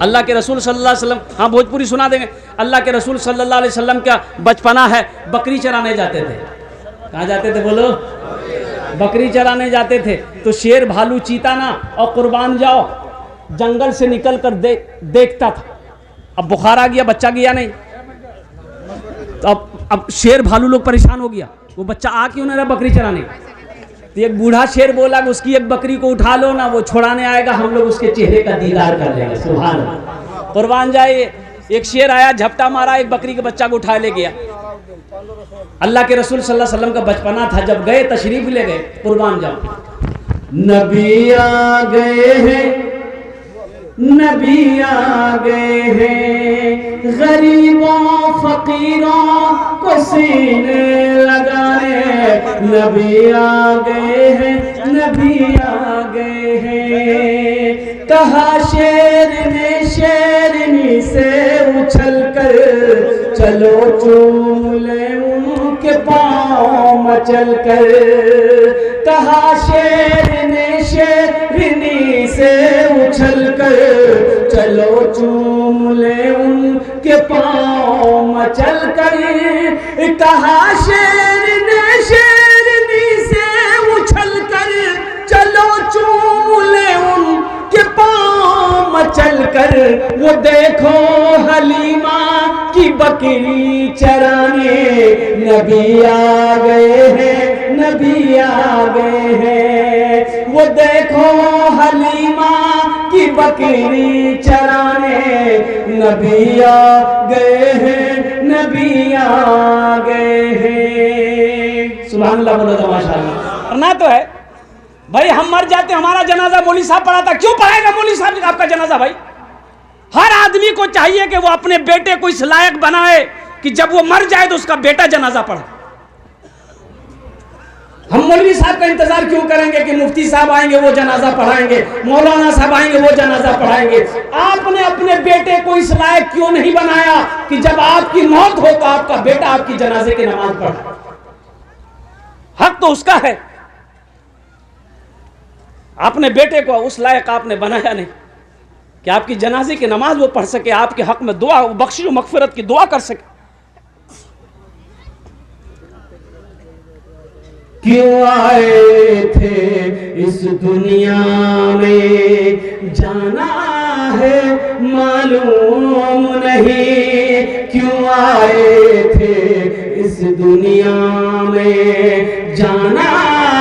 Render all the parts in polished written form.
अल्लाह के रसूल सल्लल्लाहु अलैहि वसल्लम, हाँ भोजपुरी सुना देंगे। अल्लाह के रसूल सल्लल्लाहु अलैहि वसल्लम का बचपना है, बकरी चराने जाते थे। कहाँ जाते थे बोलो? बकरी चराने जाते थे। तो शेर भालू चीता ना और कुर्बान जाओ जंगल से निकल कर देखता था। अब बुखार आ गया, बच्चा गया नहीं, तो अब शेर भालू लोग परेशान हो गया, वो बच्चा आ क्यों नहीं रहा बकरी चराने। तो एक बूढ़ा शेर बोला कि उसकी एक बकरी को उठा लो ना, वो छुड़ाने आएगा, हम लोग उसके चेहरे का दीदार कर लेंगे। सुभान अल्लाह, कुर्बान जाए। एक शेर आया, झपटा मारा, एक बकरी के बच्चा को उठा ले गया। अल्लाह के रसूल सल्लल्लाहु अलैहि वसल्लम का बचपना था, जब गए तशरीफ ले गए, कुर्बान जाओ। नबी आ गए हैं, नबी आ गए हैं, गरीबों फकीरों को सीने लगाए। नबी आ गए हैं, नबी आ गए हैं। कहा शेर ने शेरनी से उछल कर, चलो चूम ले उनके पाँव मचल कर। कहा शेर ने शेरनी से उछल कर, चलो चूम ले उनके पाँव मचल कर। कहा शेर ने शेरनी से उछल कर, चलो चूम ले उनके पाँव मचल कर। वो देखो हलीमा की बकरी चराने, नबी आ गए हैं, नबी आ गए हैं। वो देखो हलीमा की बकरी चराने, नबी आ गए हैं, नबी आ गए हैं। सुभान अल्लाह बोलो तो माशाअल्लाह। करना तो है भाई, हम मर जाते, हमारा जनाजा मौलवी साहब पढ़ाता, क्यों पढ़ाएगा मौलवी साहब आपका जनाजा? भाई हर आदमी को चाहिए कि वो अपने बेटे को इस लायक बनाए कि जब वो मर जाए तो उसका बेटा जनाजा पढ़े। हम मौलवी साहब का इंतजार क्यों करेंगे कि मुफ्ती साहब आएंगे वो जनाजा पढ़ाएंगे, मौलाना साहब आएंगे वो जनाजा पढ़ाएंगे? आपने अपने बेटे को इस लायक क्यों नहीं बनाया कि जब आपकी मौत हो तो आपका बेटा आपकी जनाजे की नमाज पढ़े? हक तो उसका है। अपने बेटे को उस लायक आपने बनाया नहीं कि आपकी जनाजे की नमाज वो पढ़ सके, आपके हक में दुआ, बख्शिश व मगफिरत की दुआ कर सके। क्यों आए थे इस दुनिया में, जाना है मालूम नहीं। क्यों आए थे इस दुनिया में, जाना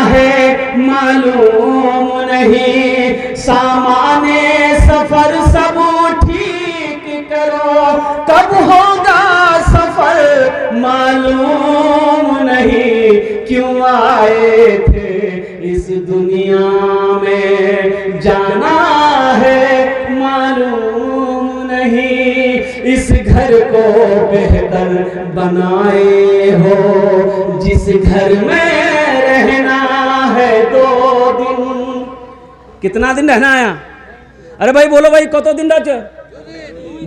है मालूम नहीं। सामाने सफर सब ठीक करो, कब होगा सफर मालूम नहीं। क्यों आए थे इस दुनिया में, जाना है मालूम नहीं। इस घर को बेहतर बनाए हो, जिस घर में रहना है 2 दिन। कितना दिन रहना आया? अरे भाई बोलो भाई, कत दिन रहे?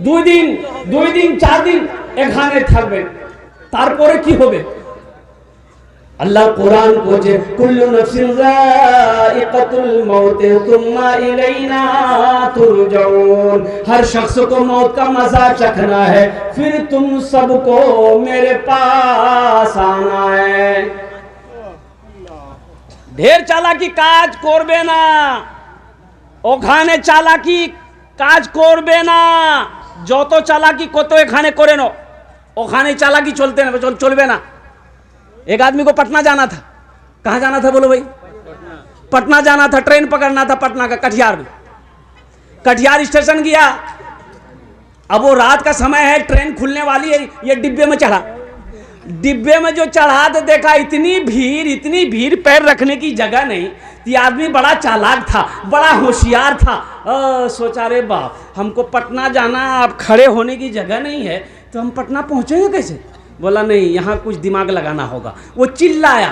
2 दिन, 2 दिन 4 दिन एखाने থাকবে, তারপরে কি হবে? अल्लाह कुरान को जे कुल्लु नफ्सिन ज़ाइक़तुल मौत तुम्मा इलैना तुरजऊन। हर शख्स को मौत का मजा चखना है, फिर तुम सबको मेरे पास आना है। ढेर चालाकी काज करबे ना, ওখানে চালাকি কাজ করবে না। যত চালাকি কত এখানে করে নো, ওখানে चालाकी चलते ना। एक आदमी को पटना जाना था। कहाँ जाना था बोलो भाई? पटना जाना था, ट्रेन पकड़ना था पटना का, कटिहार में। कटिहार स्टेशन गया, अब वो रात का समय है, ट्रेन खुलने वाली है, ये डिब्बे में चढ़ा। डिब्बे में जो चढ़ा तो देखा इतनी भीड़, पैर रखने की जगह नहीं। ये आदमी बड़ा चालाक था, बड़ा होशियार था। सोचा रे बाप, हमको पटना जाना, अब खड़े होने की जगह नहीं है, तो हम पटना पहुंचेंगे कैसे? बोला नहीं, यहाँ कुछ दिमाग लगाना होगा। वो चिल्लाया,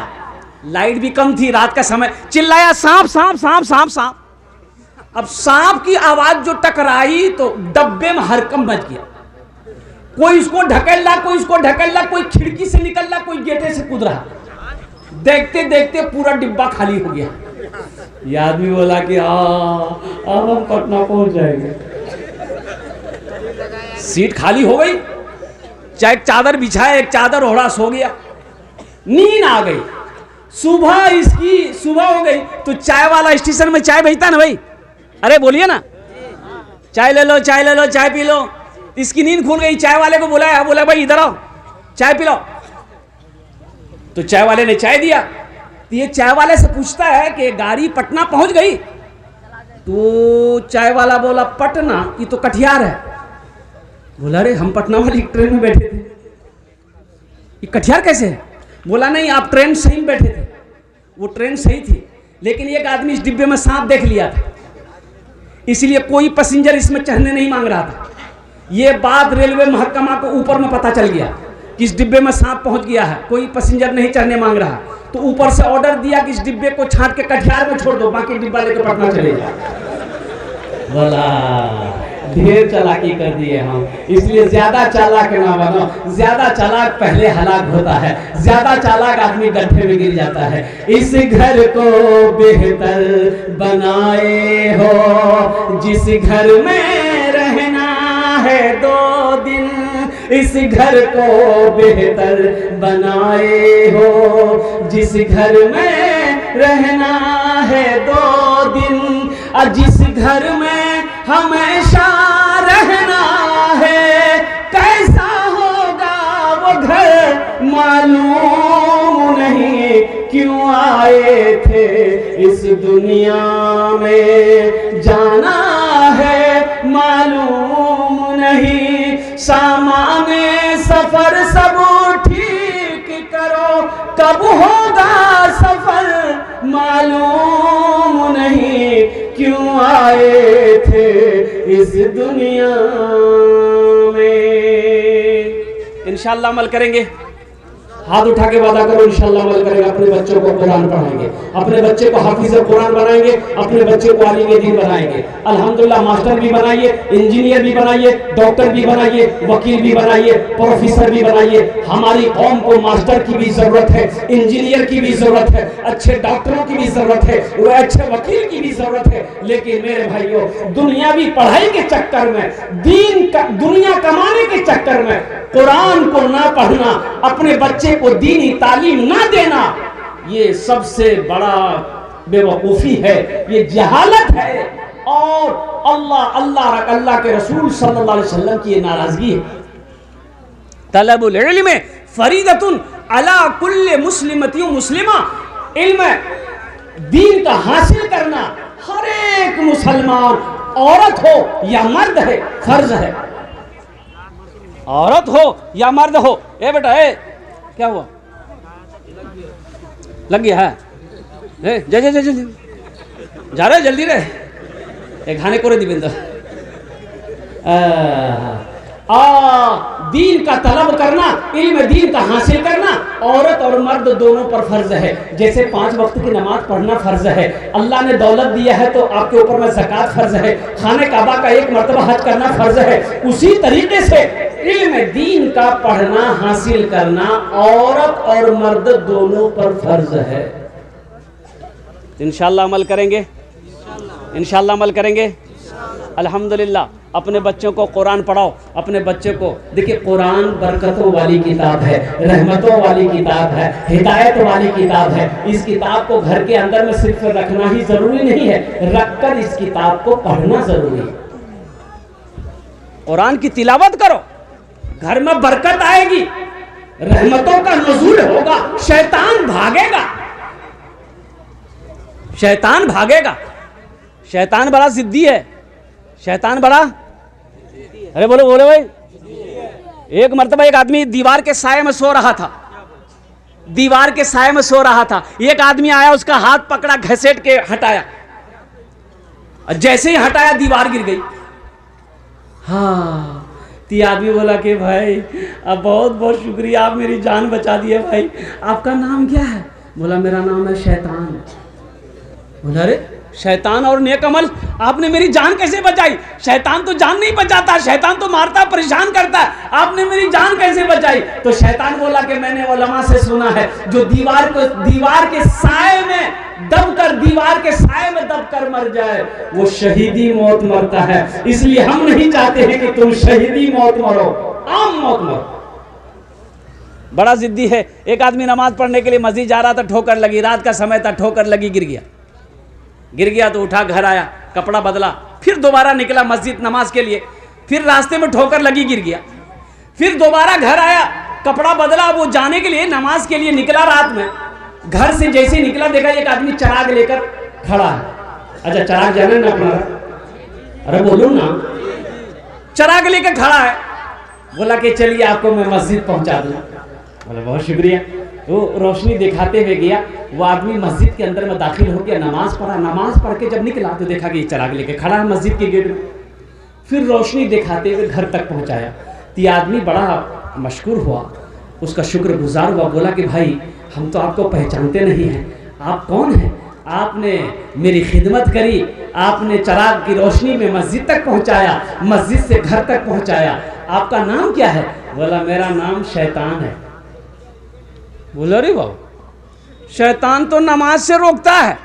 लाइट भी कम थी, रात का समय, चिल्लाया सांप सांप सांप सांप सांप। अब सांप की आवाज जो टकराई तो डब्बे में हरकम मच गया। कोई इसको ढकेल रहा, कोई इसको ढकेल रहा, कोई खिड़की से निकल रहा, कोई गेटे से कूद रहा। देखते देखते पूरा डिब्बा खाली हो गया। ये आदमी बोला कि अब हम पटना पहुंच जाएंगे। सीट खाली हो गई, चाहे एक चादर बिछाए, एक चादर ओढ़ा, सो गया, नींद आ गई। सुबह इसकी सुबह हो गई तो चाय वाला स्टेशन में चाय भेजता ना भाई, अरे बोलिए ना, चाय ले लो, चाय ले लो, चाय पी लो। इसकी नींद खुल गई, चाय वाले को बुलाया, बोला भाई इधर आओ चाय पी लो। तो चाय वाले ने चाय दिया। तो ये चाय वाले से पूछता है कि गाड़ी पटना पहुंच गई। तो चाय वाला बोला पटना, ये तो कटिहार है। बोला अरे हम पटना वाली ट्रेन में बैठे थे, ये कटिहार कैसे है? बोला नहीं, आप ट्रेन सही में बैठे थे, वो ट्रेन सही थी, लेकिन एक आदमी इस डिब्बे में सांप देख लिया था, इसलिए कोई पैसेंजर इसमें चढ़ने नहीं मांग रहा था। ये बात रेलवे महकमा को ऊपर में पता चल गया कि इस डिब्बे में सांप पहुंच गया है, कोई पैसेंजर नहीं चढ़ने मांग रहा। तो ऊपर से ऑर्डर दिया कि इस डिब्बे को छांट के कटिहार में छोड़ दो, बाकी डिब्बा लेकर पटना चले जाओ। बोला ढेर चालाकी कर दिए हम, इसलिए ज्यादा चालाक ना बनो। ज्यादा चालाक पहले हलाक होता है, ज्यादा चालाक आदमी गड्ढे में गिर जाता है। इस घर को बेहतर बनाए हो, जिस घर में रहना है 2 दिन, इस घर को बेहतर बनाए हो, जिस घर में रहना है 2 दिन, और जिस घर में हमेशा रहना है, कैसा होगा वो घर मालूम नहीं, क्यों आए थे इस दुनिया में, जाना है मालूम नहीं। सामाने सफर सब ठीक करो, कब होगा सफर मालूम नहीं, क्यों आए थे इस दुनिया में। इंशाअल्लाह अमल करेंगे, हाथ उठा के वादा करो इंशाअल्लाह अमल करेंगे। अपने बच्चों को कुरान पढ़ाएंगे, अपने बच्चे को हाफिज कुरान बनाएंगे, अपने बच्चे को आलिम दीन बनाएंगे। अल्हम्दुलिल्लाह मास्टर भी बनाइए, इंजीनियर भी बनाइए, डॉक्टर भी बनाइए, वकील भी बनाइए, प्रोफेसर भी बनाइए। हमारी कौम को मास्टर की भी जरूरत है, इंजीनियर की भी जरूरत है, अच्छे डॉक्टरों की भी जरूरत है, वो अच्छे वकील की भी जरूरत है। लेकिन मेरे भाइयों, दुनियावी पढ़ाई के चक्कर में, दीन का दुनिया कमाने के चक्कर में कुरान को ना पढ़ना, अपने बच्चे को दीनी तालीम ना देना, ये सबसे बड़ा बेवकूफी है, ये जहालत है। और अल्लाह के रसूल सल्लल्लाहु अलैहि वसल्लम की ये नाराजगी है। तलबुल इल्म फरीदतुन अला कुल्ले मुस्लिमती मुस्लिमा, इल्म दीन का हासिल करना हर एक मुसलमान, औरत हो या मर्द है, फर्ज है। औरत हो या मर्द हो। ए बेटा ए, क्या हुआ? लग गया है? जा जा जा जा जा रहे जल्दी रे, एक खाने को दिबेंद। दीन का तलब करना, इल्म दीन का हासिल करना औरत और मर्द दोनों पर फर्ज है। जैसे 5 वक्त की नमाज पढ़ना फर्ज है, अल्लाह ने दौलत दिया है तो आपके ऊपर में ज़कात फर्ज है, खाने काबा का 1 मरतबा हज करना फर्ज है, उसी तरीके से इल्म दीन का पढ़ना हासिल करना औरत और मर्द दोनों पर फर्ज है। इंशाअल्लाह अमल करेंगे, इंशाअल्लाह अमल करेंगे। अल्हम्दुलिल्लाह अपने बच्चों को कुरान पढ़ाओ, अपने बच्चे को। देखिए कुरान बरकतों वाली किताब है, रहमतों वाली किताब है, हिदायत वाली किताब है। इस किताब को घर के अंदर में सिर्फ रखना ही जरूरी नहीं है, रखकर इस किताब को पढ़ना जरूरी है। कुरान की तिलावत करो, घर में बरकत आएगी, रहमतों का नुज़ूल होगा, शैतान भागेगा, शैतान भागेगा। शैतान बड़ा जिद्दी है, शैतान बड़ा, अरे बोलो बोलो भाई। एक मर्तबा एक आदमी दीवार के साये में सो रहा था, दीवार के साये में सो रहा था। एक आदमी आया, उसका हाथ पकड़ा, घसीट के हटाया, जैसे ही हटाया दीवार गिर गई। हाँ, तो आदमी बोला कि भाई अब बहुत बहुत शुक्रिया, आप मेरी जान बचा दिए भाई। आपका नाम क्या है? बोला मेरा नाम है शैतान। बोला अरे शैतान और नेक अमल, आपने मेरी जान कैसे बचाई? शैतान तो जान नहीं बचाता, शैतान तो मारता परेशान करता है, आपने मेरी जान कैसे बचाई? तो शैतान बोला कि मैंने उलमा से सुना है, जो दीवार के साए में दब कर दीवार के साए में दब कर मर जाए, वो शहीदी मौत मरता है। इसलिए हम नहीं चाहते हैं कि तुम शहीदी मौत मरो, आम मौत मरो। बड़ा जिद्दी है। एक आदमी नमाज पढ़ने के लिए मस्जिद जा रहा था, ठोकर लगी, रात का समय था, ठोकर लगी, गिर गया तो उठा, घर आया, कपड़ा बदला, फिर दोबारा निकला मस्जिद नमाज के लिए, फिर रास्ते में ठोकर लगी, गिर गया, फिर दोबारा घर आया, कपड़ा बदला, वो जाने के लिए नमाज के लिए निकला। रात में घर से जैसे निकला, देखा एक आदमी चराग लेकर खड़ा है। अच्छा, चराग जाने ना अपना, अरे बोलो ना, चराग लेकर खड़ा है। बोला कि चलिए आपको मैं मस्जिद पहुंचा दूं। बोला बहुत शुक्रिया। वो रोशनी दिखाते हुए गया। वो आदमी मस्जिद के अंदर में दाखिल हो गया, नमाज पढ़ा। नमाज पढ़ के जब निकला तो देखा कि चराग लेके खड़ा है मस्जिद के गेट में। फिर रोशनी दिखाते हुए घर तक पहुंचाया। तो ये आदमी बड़ा मशकूर हुआ, उसका शुक्रगुजार हुआ। बोला कि भाई हम तो आपको पहचानते नहीं हैं, आप कौन हैं? आपने मेरी खिदमत करी, आपने चराग की रोशनी में मस्जिद तक पहुंचाया, मस्जिद से घर तक पहुंचाया। आपका नाम क्या है? बोला मेरा नाम शैतान है। बोला अरे बाबू, शैतान तो नमाज से रोकता है,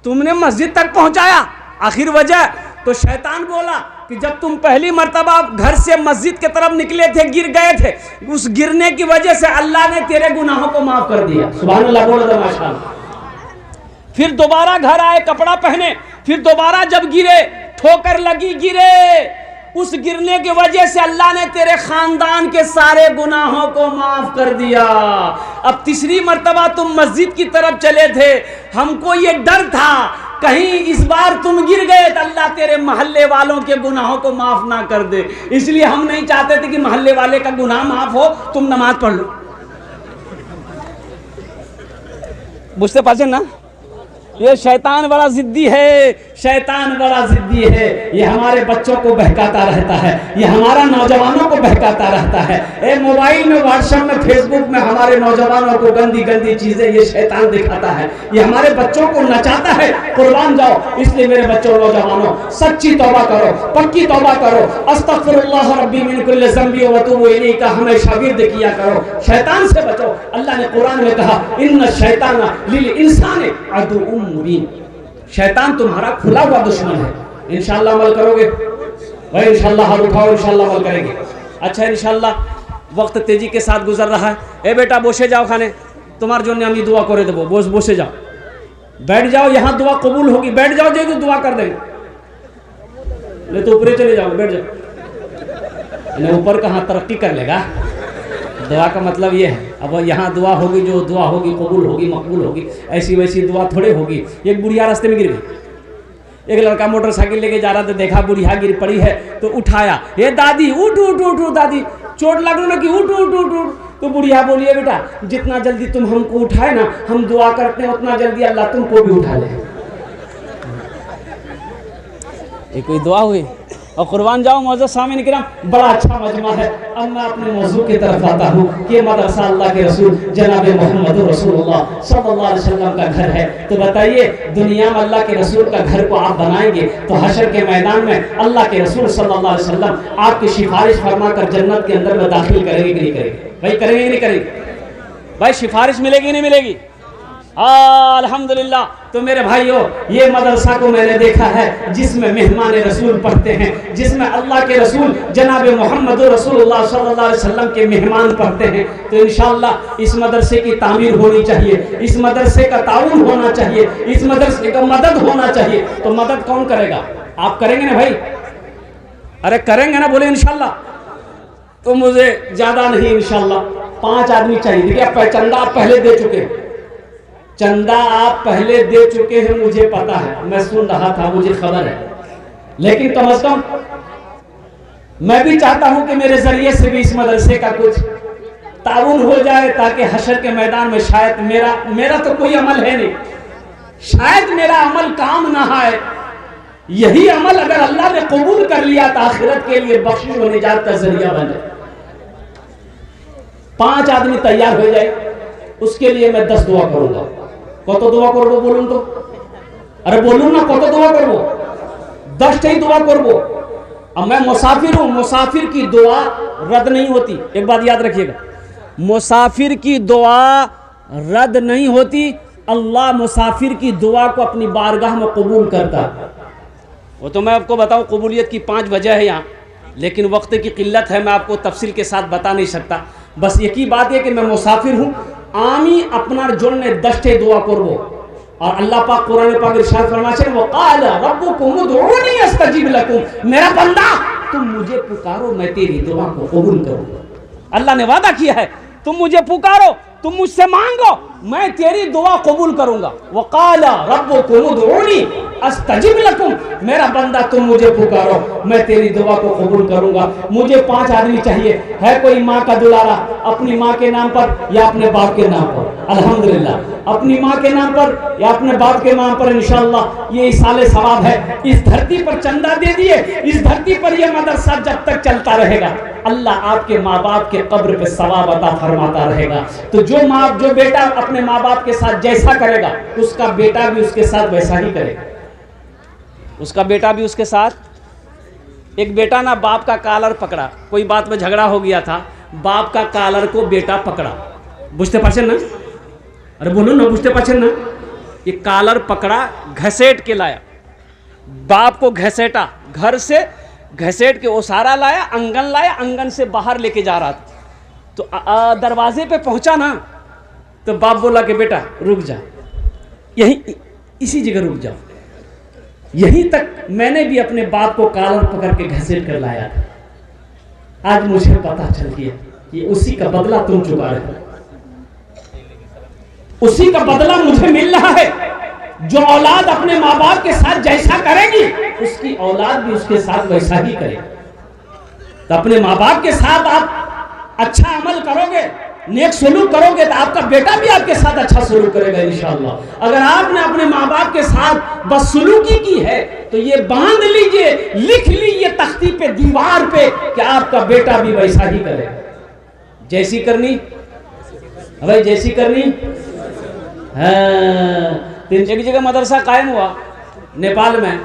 तुमने मस्जिद तक पहुंचाया, आखिर वजह? तो शैतान बोला कि जब तुम पहली मर्तबा घर से मस्जिद की तरफ निकले थे, गिर गए थे, उस गिरने की वजह से अल्लाह ने तेरे गुनाहों को माफ कर दिया। सुभान अल्लाह, बोलो तो माशाअल्लाह। फिर दोबारा घर आए, कपड़ा पहने, फिर दोबारा जब गिरे, ठोकर लगी, गिरे, उस गिरने की वजह से अल्लाह ने तेरे खानदान के सारे गुनाहों को माफ कर दिया। अब तीसरी मर्तबा तुम मस्जिद की तरफ चले थे, हमको ये डर था कहीं इस बार तुम गिर गए तो अल्लाह तेरे मोहल्ले वालों के गुनाहों को माफ ना कर दे, इसलिए हम नहीं चाहते थे कि मोहल्ले वाले का गुनाह माफ हो, तुम नमाज पढ़ लो। बुझते पाचे ना? ये शैतान बड़ा जिद्दी है, शैतान बड़ा जिद्दी है। ये हमारे बच्चों को बहकाता रहता है, ये हमारा नौजवानों को बहकाता रहता है। ए मोबाइल में, व्हाट्सएप में, फेसबुक में हमारे नौजवानों को गंदी गंदी चीजें ये शैतान दिखाता है, ये हमारे बच्चों को नचाता है। कुर्बान जाओ। इसलिए मेरे बच्चों, नौजवानों, सच्ची तौबा करो, पक्की तौबा करो। अस्तगफिरुल्लाह रब्बी मिन कुल्लि ज़ंबी व अतूबु इलैहि का हमेशा विर्द किया करो। शैतान से बचो। अल्लाह ने कुरान में कहा, इन्न शैताना लिल इंसानि अदुव्वुन मुबीन। शैतान तुम्हारा खुला हुआ दुश्मन है। इंशाअल्लाह अमल करोगे भाई? इंशाअल्लाह हाथ उठाओ, इंशाअल्लाह अमल करेंगे। अच्छा, इंशाअल्लाह वक्त तेजी के साथ गुजर रहा है। ए बेटा बसे जाओ खाने, तुम्हार जो আমি दुआ करे देबो, बसे जाओ, बैठ जाओ, यहाँ दुआ कबूल होगी। बैठ जाओ, जो दुआ कर देंगे। नहीं तो ऊपर चले जाओ, बैठ जाओ। ऊपर कहाँ तरक्की कर लेगा? दुआ का मतलब ये है, अब यहाँ दुआ होगी, जो दुआ होगी कबूल होगी, मकबूल होगी। ऐसी वैसी दुआ थोड़े होगी। एक बुढ़िया रास्ते में गिर गई, एक लड़का मोटरसाइकिल लेके जा रहा था, देखा बुढ़िया गिर पड़ी है तो उठाया, ये दादी उठ उठ उठ उठ, दादी चोट लग रही कि उठ उठ उठ उठ। तो बुढ़िया बोलिए बेटा, जितना जल्दी तुम हमको उठाए ना, हम दुआ करते हैं उतना जल्दी अल्लाह तुमको भी उठा ले। ये कोई दुआ हुई? और कुर्बान जाओ मौजूद सामीन किराम, बड़ा अच्छा मजमा है। अब मैं अपने मौजू की तरफ आता हूँ कि मदरसा अल्लाह के रसूल जनाब मोहम्मद रसूलुल्लाह सल्लल्लाहु अलैहि वसल्लम का घर है। तो बताइए, दुनिया में अल्लाह के रसूल का घर को आप बनाएंगे तो हशर के मैदान में अल्लाह के रसूल सल्लल्लाहु अलैहि वसल्लम आपकी सिफारिश फरमा कर जन्नत के अंदर में दाखिल करेंगे कि नहीं करेंगे? भाई करेंगे कि नहीं करेंगे? भाई सिफारिश मिलेगी नहीं मिलेगी? अल्हम्दुलिल्लाह। तो मेरे भाइयों, ये मदरसा को मैंने देखा है जिसमें मेहमान रसूल पढ़ते हैं, जिसमें अल्लाह के रसूल जनाब मोहम्मद रसूलुल्लाह सल्लल्लाहु अलैहि वसल्लम के मेहमान पढ़ते हैं। तो इंशाअल्लाह इस मदरसे की तामीर होनी चाहिए, इस मदरसे का ताउन होना चाहिए, इस मदरसे का मदद होना चाहिए। तो मदद कौन करेगा? आप करेंगे ना भाई? अरे करेंगे ना? बोले इंशाअल्लाह। तो मुझे ज़्यादा नहीं, इंशाअल्लाह 5 आदमी चाहिए। देखिए, चंदा आप पहले दे चुके, चंदा आप पहले दे चुके हैं, मुझे पता है, मैं सुन रहा था, मुझे खबर है। लेकिन कम से कम मैं भी चाहता हूं कि मेरे जरिए से भी इस मदरसे का कुछ ताउन हो जाए, ताकि हशर के मैदान में शायद मेरा तो कोई अमल है नहीं, शायद मेरा अमल काम ना आए। यही अमल अगर अल्लाह ने कबूल कर लिया तो आखिरत के लिए बख्शिश व निजात का जरिया बने। 5 आदमी तैयार हो जाए, उसके लिए मैं 10 दुआ करूंगा। कत दुआ करबो बोलून तो? अरे बोलून ना, कत दुआ करबो? 10 दुआ करबो। अब मैं मुसाफिर हूं, मुसाफिर की दुआ रद्द नहीं होती। एक बात याद रखिएगा, मुसाफिर की दुआ रद्द नहीं होती, अल्लाह मुसाफिर की दुआ को अपनी बारगाह में कबूल करता। वो तो मैं आपको बताऊं कबूलियत की 5 वजह है यहाँ, लेकिन वक्त की किल्लत है, मैं आपको तफसील के साथ बता नहीं सकता। बस एक ही बात है कि मैं मुसाफिर हूँ, आमी अपना जोड़ने दस्ते दुआ करबो। और अल्लाह पाक कुरान पाक इरशाद फरमाते हैं, वक़ाल रब्बुकुम उदऊनी अस्तजिब लकुम, मेरा बंदा तुम मुझे पुकारो मैं तेरी दुआ को कबूल करूँगा। अल्लाह ने वादा किया है, तुम मुझे पुकारो, तुम मुझसे मांगो, मैं तेरी दुआ कबूल करूंगा। वक़ाल रब्बुकुम उदऊनी अस्तजिब लकुम, मेरा बंदा तुम मुझे पुकारो मैं तेरी दुआ को कबूल करूंगा। मुझे 5 आदमी चाहिए। है कोई माँ का दुलारा अपनी माँ के नाम पर या अपने बाप के नाम पर? अल्हम्दुलिल्लाह, अपनी माँ के नाम पर या अपने बाप के नाम पर इंशाअल्लाह ये इसाले सवाब है। इस धरती पर चंदा दे दिए, इस धरती पर यह मदरसा जब तक चलता रहेगा अल्लाह आपके माँ बाप के कब्र पे सवाब अता फरमाता रहेगा। तो जो बेटा अपने माँ बाप के साथ जैसा करेगा उसका बेटा भी उसके साथ वैसा ही करेगा, उसका बेटा भी उसके साथ। एक बेटा ना बाप का कॉलर पकड़ा, कोई बात में झगड़ा हो गया था, बाप का कॉलर को बेटा पकड़ा, बुझते पाछे ना, अरे बोलो ना, बुझते पाछे ना, ये कॉलर पकड़ा, घसेट के लाया, बाप को घसेटा, घर से घसेट के ओसारा लाया, आंगन से बाहर लेके जा रहा था। तो दरवाजे पे पहुंचा ना, तो बाप बोला कि बेटा रुक जा, यहीं इसी जगह रुक जाओ। यहीं तक मैंने भी अपने बाप को कॉलर पकड़ के घसीट कर लाया था। आज मुझे पता चल गया कि उसी का बदला तुम चुका रहे हो, उसी का बदला मुझे मिल रहा है। जो औलाद अपने माँ बाप के साथ जैसा करेगी उसकी औलाद भी उसके साथ वैसा ही करेगी। तो अपने माँ बाप के साथ आप अच्छा अमल करोगे, नेक सलूक करोगे तो आपका बेटा भी आपके साथ अच्छा सलूक करेगा इंशाअल्लाह। अगर आपने अपने माँ बाप के साथ बदसलूकी की है तो ये बांध लीजिए, लिख लीजिए तख्ती पे, दीवार पे कि आपका बेटा भी वैसा ही करेगा। जैसी करनी भाई, जैसी करनी। हाँ, 3 जगह मदरसा कायम हुआ नेपाल में,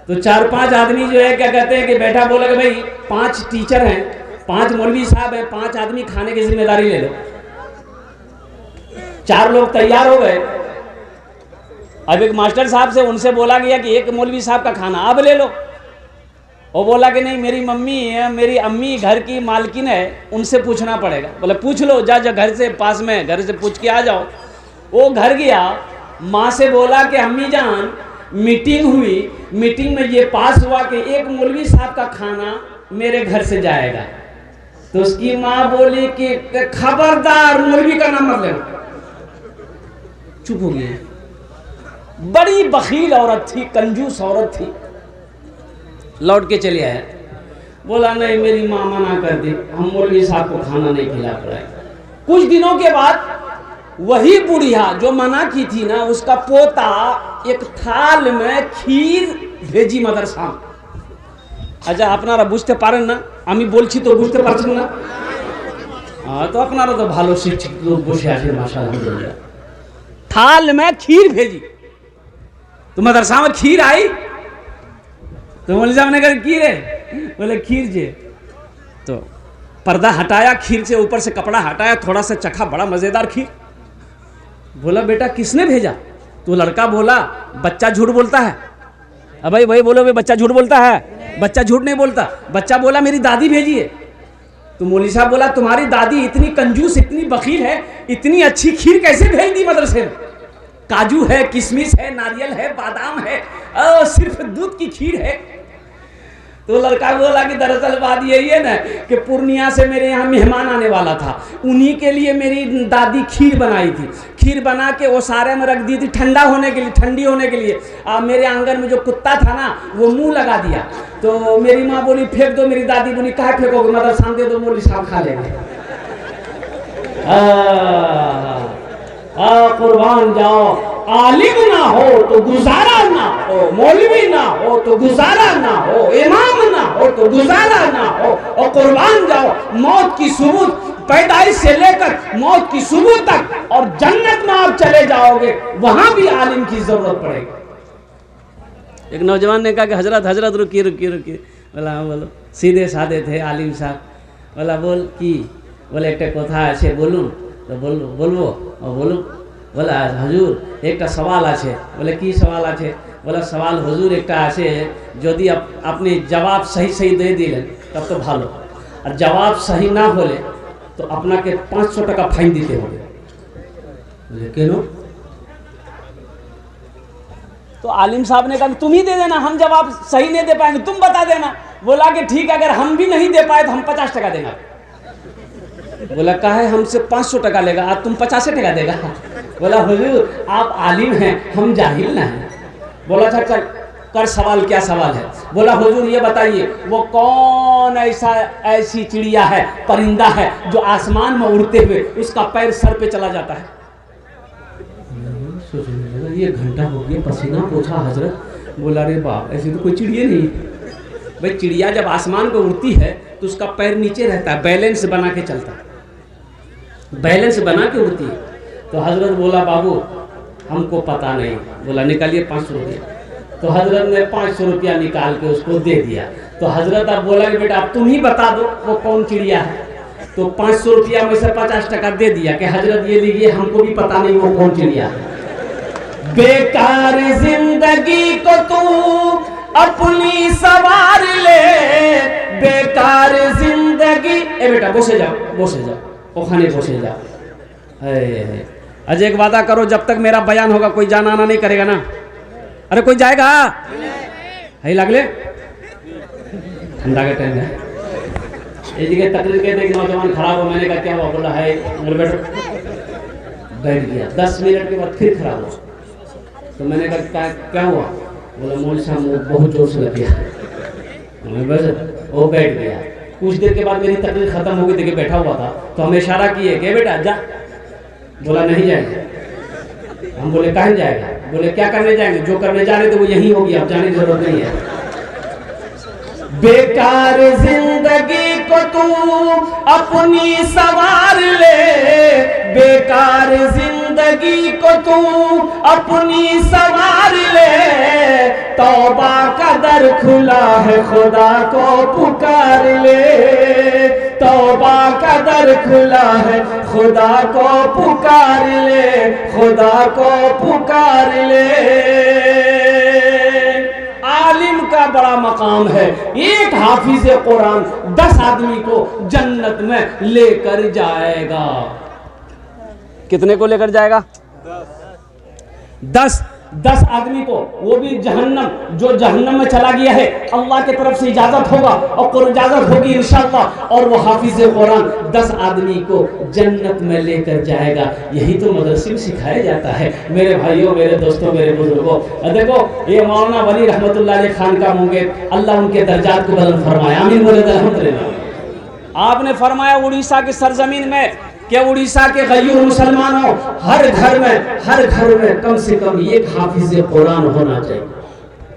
तो 4-5 आदमी जो है क्या कहते हैं कि बैठा बोला कि भाई 5 टीचर हैं, 5 मौलवी साहब हैं, 5 आदमी खाने की जिम्मेदारी ले लो। 4 लोग तैयार हो गए। अब एक मास्टर साहब से उनसे बोला गया कि एक मौलवी साहब का खाना आप ले लो। वो बोला कि नहीं, मेरी मम्मी है, मेरी अम्मी घर की मालकिन है, उनसे पूछना पड़ेगा। बोले पूछ लो, जा घर से पास में, घर से पूछ के आ जाओ। वो घर गया, माँ से बोला कि अम्मी जान मीटिंग हुई, मीटिंग में ये पास हुआ कि एक मौलवी साहब का खाना मेरे घर से जाएगा। तो उसकी माँ बोली कि खबरदार मौलवी का नाम मत लेना। चुप हो गई। बड़ी बखील औरत थी, कंजूस औरत थी। लौट के चले आया, बोला नहीं मेरी माँ मना कर दी, हम मौलवी साहब को खाना नहीं खिला पाए। कुछ दिनों के बाद वही बुढ़िया जो मना की थी ना, उसका पोता एक थाल में खीर भेजी मदरसा में। अच्छा আপনারা বুঝতে পারেন না, আমি বলছি তো বুঝতে পারছেন না? তো আপনারা তো ভালো শিক্ষিত লোক বসে আছেন মাশাআল্লাহ। थाल में खीर भेजी, तो मदरसा में खीर आई, तो मौलवी साहब ने कहा खीर है, बोले खीर जे। तो पर्दा हटाया, खीर से ऊपर से कपड़ा हटाया, थोड़ा सा चखा, बड़ा मजेदार खीर। बोला बेटा किसने भेजा? तो लड़का बोला बच्चा झूठ बोलता है। अब भाई वही बोलो, बच्चा झूठ बोलता है? बच्चा झूठ नहीं बोलता, बच्चा बोला मेरी दादी भेजी है। तो मौलवी साहब बोला तुम्हारी दादी इतनी कंजूस, इतनी बखील है, इतनी अच्छी खीर कैसे भेज दी मदरसे में? काजू है, किशमिश है, नारियल है, बादाम है, सिर्फ दूध की खीर है। तो लड़का बोला कि दरअसल बात यही है ना कि पूर्णिया से मेरे यहाँ मेहमान आने वाला था, उन्हीं के लिए मेरी दादी खीर बनाई थी। खीर बना के वो सारे में रख दी थी ठंडा होने के लिए, ठंडी होने के लिए। मेरे आंगन में जो कुत्ता था ना वो मुंह लगा दिया। तो मेरी माँ बोली फेंक दो, मेरी दादी बोली कहाँ फेंकोगे, मदरसा दे दो, मौलवी साहब खा लेंगे। कुर्बान जाओ, आलिम ना हो तो गुजारा ना हो, मौलवी ना हो तो गुजारा ना हो, इमाम ना हो तो गुजारा ना हो। और कुर्बान जाओ, मौत की सुबह पैदाइश से लेकर मौत की सुबह तक, और जन्नत में आप चले जाओगे वहां भी आलिम की जरूरत पड़ेगी। एक नौजवान ने कहा कि हजरत रुकिए रुकिए रुकिए। बोला हाँ बोलो। सीधे साधे थे आलिम साहब। बोला बोल की? बोले एक कथा আছে বলুন। तो बोलो बोलबो बोलूं। बोला हुजूर एक सवाल आछे। बोले की सवाल आछे? बोला सवाल हुजूर एक आछे यदि अपनी जवाब सही सही दे दिलें तब तो भालो, और जवाब सही ना होले तो अपना के 500 टाका फाइन दीते हो। बोले क्यों? तो आलिम साहब ने कहा तुम ही दे देना, हम जवाब सही नहीं दे पाएंगे, तुम बता देना। बोला कि ठीक है, अगर हम भी नहीं दे पाए तो हम 50 टका देंगे। बोला काहे हमसे 500 टका लेगा, आज तुम 50 टका देगा? बोला हुजूर आप आलिम हैं, हम जाहिल ना हैं। बोला अच्छा चल कर सवाल, क्या सवाल है? बोला हुजूर ये बताइए वो कौन ऐसी चिड़िया है, परिंदा है जो आसमान में उड़ते हुए उसका पैर सर पे चला जाता है? ये घंटा हो गया, पसीना पोछा हजरत। बोला रे बाप ऐसी तो कोई चिड़िया नहीं। भाई चिड़िया जब आसमान पे उड़ती है तो उसका पैर नीचे रहता है, बैलेंस बना के चलता है, बैलेंस बना के उड़ती है। तो हजरत बोला बाबू हमको पता नहीं। बोला निकालिए 500 रुपया। तो हजरत ने 500 रुपया निकाल के उसको दे दिया। तो हजरत अब बोला कि बेटा अब तुम ही बता दो वो कौन चिड़िया है। तो 500 रुपया में से 50 टका दे दिया कि हजरत ये लीजिए, हमको भी पता नहीं वो कौन चिड़िया है। बेकार जिंदगी को तू अपनी सवार ले, बेकार जिंदगी। ए बेटा बसे जाओ, बसे जाओ, ओखाने बसे जाओ। अजय एक वादा करो जब तक मेरा बयान होगा कोई जाना आना नहीं करेगा ना? अरे कोई जाएगा? है लगले ठंडा का टाइम है, ये तकलीफ के देख नौजवान खराब हो। मैंने कहा क्या हुआ? बोला है बैठ गया। 10 मिनट के बाद फिर खराब हो। तो मैंने कहा क्या हुआ? बोला मौलवी साहब बहुत जोर से लग गया। बस वो बैठ गया। कुछ देर के बाद मेरी तकलीफ खत्म हो गई, देखिए बैठा हुआ था। तो हमें इशारा किए कि बेटा जा। बोला नहीं जाएगा। हम बोले कहाँ जाएगा? बोले क्या करने जाएंगे? जो करने जा रहे थे वो यही होगी, अब जाने की जरूरत नहीं है। बेकार जिंदगी को तू अपनी सवार ले, बेकार जिंदगी को तू अपनी सवार ले। तौबा का दर खुला है खुदा को पुकार ले, तौबा का दर खुला है खुदा को पुकार ले, खुदा को पुकार ले। आलिम का बड़ा मकाम है। एक हाफिज कुरान 10 आदमी को जन्नत में लेकर जाएगा। कितने को लेकर जाएगा? 10 आदमी को, वो भी जहन्नम, जो जहन्नम में चला गया है अल्लाह की तरफ से इजाजत होगा और इजाजत होगी इंशाअल्लाह, और वो हाफिज कुरान 10 आदमी को जन्नत में लेकर जाएगा। यही तो मदरसे में सिखाया जाता है मेरे भाइयों, मेरे दोस्तों, मेरे बुजुर्गों। देखो ये मौलाना वली रहमतुल्लाह अलैह खान का मुंगेर, अल्लाह उनके दर्जात को बुलंद फरमाए, आमीन बोले अल्हम्दुलिल्लाह। आपने फरमाया उड़ीसा की सरजमीन में कि उड़ीसा के गयूर मुसलमानों हर घर में कम से कम एक हाफिज कुरान होना चाहिए।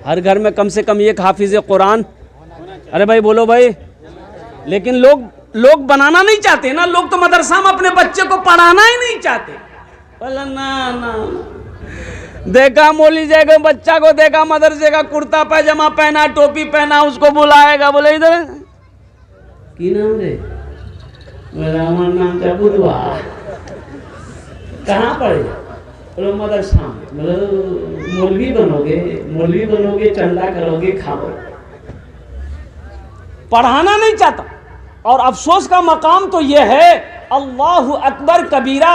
हर घर में कम से कम एक हाफिज कुरान। अरे भाई बोलो भाई। लेकिन लोग बनाना नहीं चाहते ना, लोग तो मदरसा में अपने बच्चे को पढ़ाना ही नहीं चाहते। बोला ना देखा मौली जाएगा, बच्चा को देखा मदरसे का कुर्ता पैजामा पहना, टोपी पहना, उसको बुलाएगा। बोले इधर की नाम रे? मेरा नाम क्या बुधवा? कहाँ पढ़े? बोलो मदरसा। बोलो मौलवी बनोगे, चंदा करोगे, खाओ। पढ़ाना नहीं चाहता। और अफसोस का मकाम तो यह है, अल्लाहु अकबर कबीरा।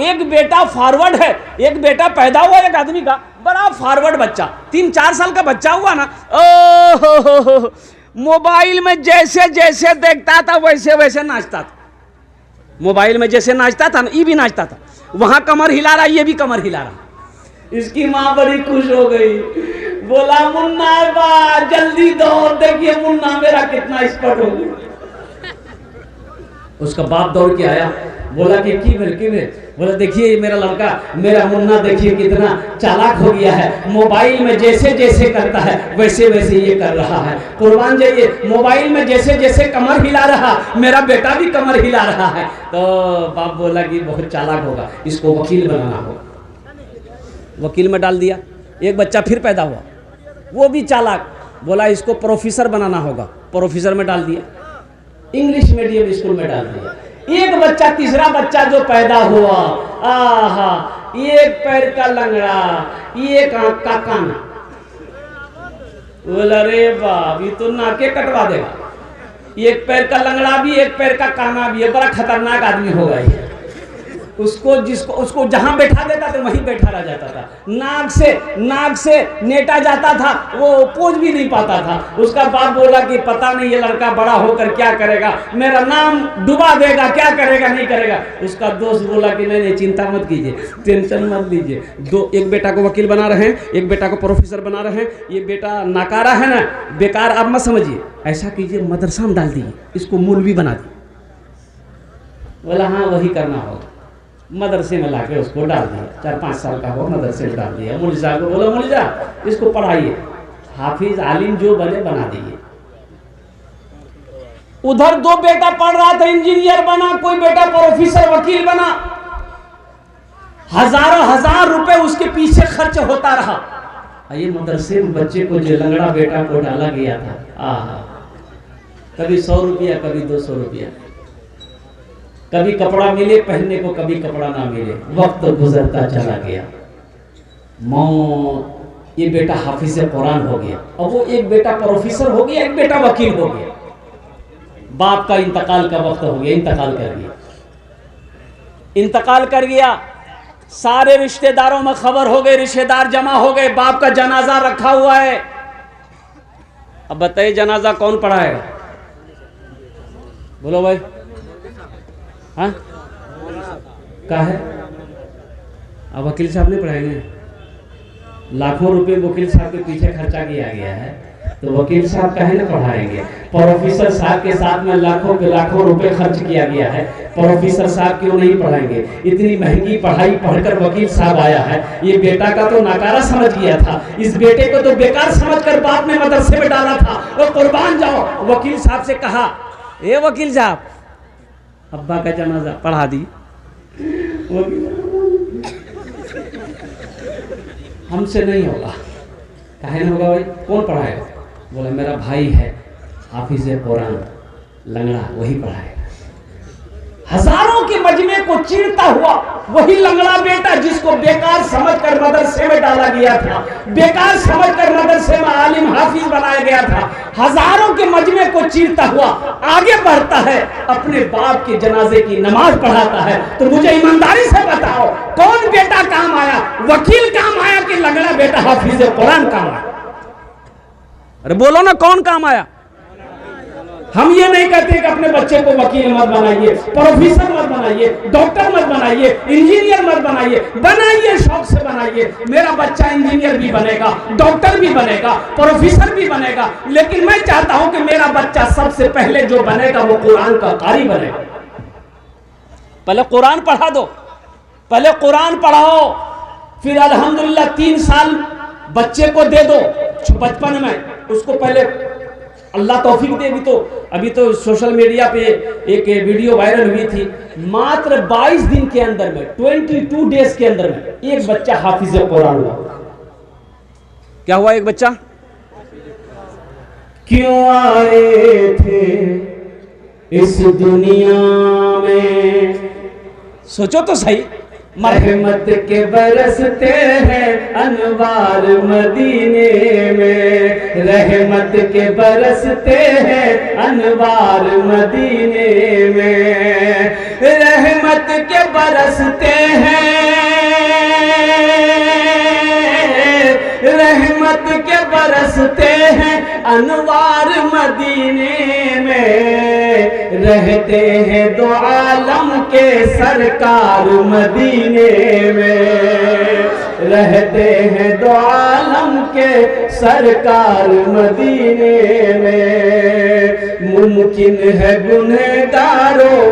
एक बेटा फॉरवर्ड है, एक बेटा पैदा हुआ एक आदमी का, बड़ा फॉरवर्ड बच्चा, 3-4 साल का बच्चा हुआ ना, ओह मोबाइल में जैसे जैसे देखता था वैसे वैसे नाचता था। मोबाइल में जैसे नाचता था ना, ये भी नाचता था। वहां कमर हिला रहा, ये भी कमर हिला रहा। इसकी माँ बड़ी खुश हो गई। बोला मुन्ना बा जल्दी दो, देखिए मुन्ना मेरा कितना एक्सपर्ट हो गया। उसका बाप दौड़ के आया, बोला कि की भेल। बोला देखिए मेरा लड़का, मेरा मुन्ना देखिए कितना चालाक हो गया है। मोबाइल में जैसे जैसे करता है वैसे वैसे ये कर रहा है। कुर्बान जाइए, मोबाइल में जैसे जैसे कमर हिला रहा, मेरा बेटा भी कमर हिला रहा है। तो बाप बोला कि बहुत चालाक होगा, इसको वकील बनाना होगा। वकील में डाल दिया। एक बच्चा फिर पैदा हुआ, वो भी चालाक, बोला इसको प्रोफेसर बनाना होगा। प्रोफेसर में डाल दिया, इंग्लिश मीडियम स्कूल में डाल दिया। एक बच्चा, तीसरा बच्चा जो पैदा हुआ, आहा एक पैर का लंगड़ा, एक आंख का काना। बोला रे बाप, ये तो नाके कटवा देगा। एक पैर का लंगड़ा भी, एक पैर का काना भी है, बड़ा खतरनाक आदमी होगा ये। उसको जहां बैठा देता था वहीं बैठा रह जाता था। नाक से नेटा जाता था, वो पोज भी नहीं पाता था। उसका बाप बोला कि पता नहीं ये लड़का बड़ा होकर क्या करेगा, मेरा नाम डुबा देगा, क्या करेगा नहीं करेगा। उसका दोस्त बोला कि नहीं चिंता मत कीजिए, टेंशन मत लीजिए। एक बेटा को वकील बना रहे हैं, एक बेटा को प्रोफेसर बना रहे हैं। ये बेटा नाकारा है ना, बेकार आप मत समझिए, ऐसा कीजिए मदरसा में डाल दीजिए, इसको मौलवी बना दिए। बोला हाँ वही करना होगा। मदरसे में लाके उसको डाल दिया, 4-5 साल का हो मदरसे में डाल दिया। मौलवी साहब को बोला मौलवी साहब इसको पढ़ाइए, हाफिज आलिम जो बने बना दीजिए। उधर 2 बेटा पढ़ रहा था, इंजीनियर बना, कोई बेटा प्रोफेसर वकील बना। हजार रुपए उसके पीछे खर्च होता रहा। ये मदरसे में बच्चे को जो लंगड़ा बेटा को डाला गया था, आहा, कभी 100 रुपया, कभी 200 रुपया, कभी कपड़ा मिले पहनने को, कभी कपड़ा ना मिले। वक्त गुजरता चला गया, मौत। ये बेटा हाफिज कुरान हो गया, और वो एक बेटा प्रोफेसर हो गया, एक बेटा वकील हो गया। बाप का इंतकाल का वक्त हो गया, इंतकाल कर गया। सारे रिश्तेदारों में खबर हो गई, रिश्तेदार जमा हो गए, बाप का जनाजा रखा हुआ है। अब बताइए जनाजा कौन पढ़ाएगा? बोलो भाई। हाँ क्या है? अब वकील साहब नहीं पढ़ाएंगे? लाखों रुपए वकील साहब के पीछे खर्चा किया गया है, तो वकील साहब काहे ना पढ़ाएंगे? प्रोफेसर साहब के साथ में लाखों के लाखों रुपए खर्च किया गया है, प्रोफेसर साहब क्यों नहीं पढ़ाएंगे? इतनी महंगी पढ़ाई पढ़कर वकील साहब आया है। ये बेटा का तो नाकारा समझ गया था, इस बेटे को तो बेकार समझकर बाप ने मदरसे में डाला था। वो कुर्बान जाओ। वकील साहब से कहा, ए वकील साहब अब्बा का जनाजा पढ़ा दी। हमसे नहीं होगा। काहे नहीं होगा भाई? कौन पढ़ाएगा? बोला मेरा भाई है हाफिज कुरान लंगड़ा, वही पढ़ाएगा। हजारों के मजमे को चीरता हुआ वही लंगड़ा बेटा, जिसको बेकार समझकर मदरसे में डाला गया था, बेकार समझकर मदरसे में आलिम हाफिज बनाया गया था, हजारों के मजमे को चीरता हुआ आगे बढ़ता है, अपने बाप के जनाजे की नमाज पढ़ाता है। तो मुझे ईमानदारी से बताओ, कौन बेटा काम आया? वकील काम आया कि लंगड़ा बेटा हाफिज कुरान काम आया? अरे बोलो ना, कौन काम आया? हम ये नहीं कहते कि अपने बच्चे को वकील मत बनाइए, प्रोफेसर मत बनाइए, डॉक्टर मत बनाइए, इंजीनियर मत बनाइए। बनाइए, शौक से बनाइए। मेरा बच्चा इंजीनियर भी बनेगा, डॉक्टर भी बनेगा, प्रोफेसर भी बनेगा, लेकिन मैं चाहता हूं कि मेरा बच्चा सबसे पहले जो बनेगा वो कुरान का कारी बनेगा। पहले कुरान पढ़ा दो, पहले कुरान पढ़ाओ, फिर अल्हम्दुलिल्लाह 3 साल बच्चे को दे दो बचपन में। उसको पहले अल्लाह तौफीक दे। अभी तो सोशल मीडिया पे एक वीडियो वायरल हुई थी, मात्र 22 दिन के अंदर में, 22 डेज के अंदर में एक बच्चा हाफिज कुरान हुआ। क्या हुआ? एक बच्चा। क्यों आए थे इस दुनिया में, सोचो तो सही। रहमत के बरसते हैं अनवार मदीने में, रहमत के बरसते हैं अनवार मदीने में, रहमत के बरसते हैं, रहमत के बरसते हैं अनवार मदीने में, रहते हैं दो आलम के सरकार मदीने में, रहते हैं दो आलम के सरकार मदीने में। मुमकिन है गुनहगारों,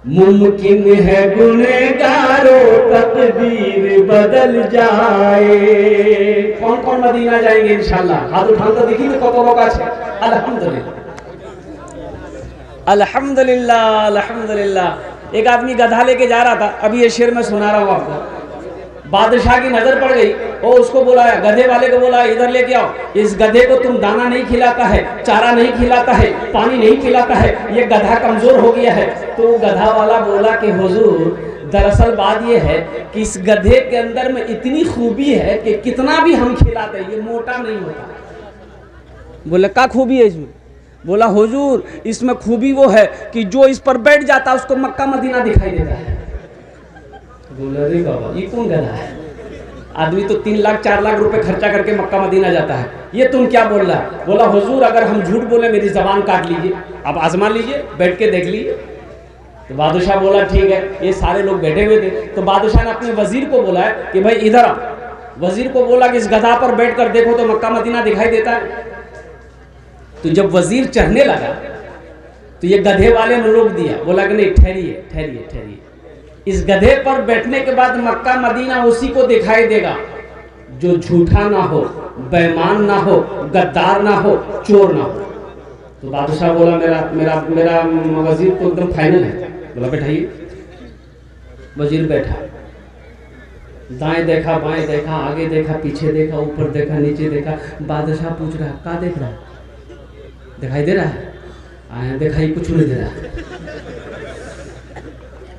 मुमकिन है गुनहगारों तकदीर बदल जाए। कौन कौन मदीना जाएंगे इंशाल्लाह? हाथ उठान तो देखी तो कत लोग আছে। अल्हम्दुलिल्लाह, अल्हम्दुलिल्लाह, अल्हम्दुलिल्लाह। एक आदमी गधा लेके जा रहा था, अभी ये शेर में सुना रहा हूँ आपको। बादशाह की नजर पड़ गई, और उसको बुलाया, गधे वाले को बोला इधर लेके आओ, इस गधे को तुम दाना नहीं खिलाता है, चारा नहीं खिलाता है, पानी नहीं खिलाता है, ये गधा कमजोर हो गया है। तो गधा वाला बोला कि हुजूर दरअसल बात ये है कि इस गधे के अंदर में इतनी खूबी है कि कितना भी हम खिलाते ये मोटा नहीं होता। बोले क्या खूबी है इसमें? बोला हुजूर इसमें खूबी वो है कि जो इस पर बैठ जाता है उसको मक्का मदीना दिखाई देता है। बोला अरे बाबा ये कौन गधा है? आदमी तो 3 लाख 4 लाख रुपए खर्चा करके मक्का मदीना जाता है, ये तुम क्या बोल रहा है? बोला हुजूर अगर हम झूठ बोले मेरी जबान काट लीजिए, आप आजमा लीजिए, बैठ के देख लीजिए। तो बादशाह बोला ठीक है। ये सारे लोग बैठे हुए थे तो बादशाह ने अपने वजीर को बोला है कि भाई इधर आओ। वजीर को बोला कि इस गधा पर बैठ कर देखो तो मक्का मदीना दिखाई देता है। तो जब वजीर चढ़ने लगा तो ये गधे वाले ने रोक दिया, बोला कि नहीं ठहरिए ठहरिए ठहरिए, इस गधे पर बैठने के बाद मक्का मदीना उसी को दिखाई देगा जो झूठा ना हो, बेईमान ना हो, गद्दार ना हो, चोर ना हो। तो बादशाह बोला मेरा मेरा मेरा वजीर तो एकदम फाइनल है। बोला बैठाइए। वजीर बैठा, दाएं देखा बाएं देखा आगे देखा पीछे देखा ऊपर देखा नीचे देखा। बादशाह पूछ रहा क्या देख रहा है? दिखाई दे रहा है? आया दिखाई कुछ नहीं दे रहा।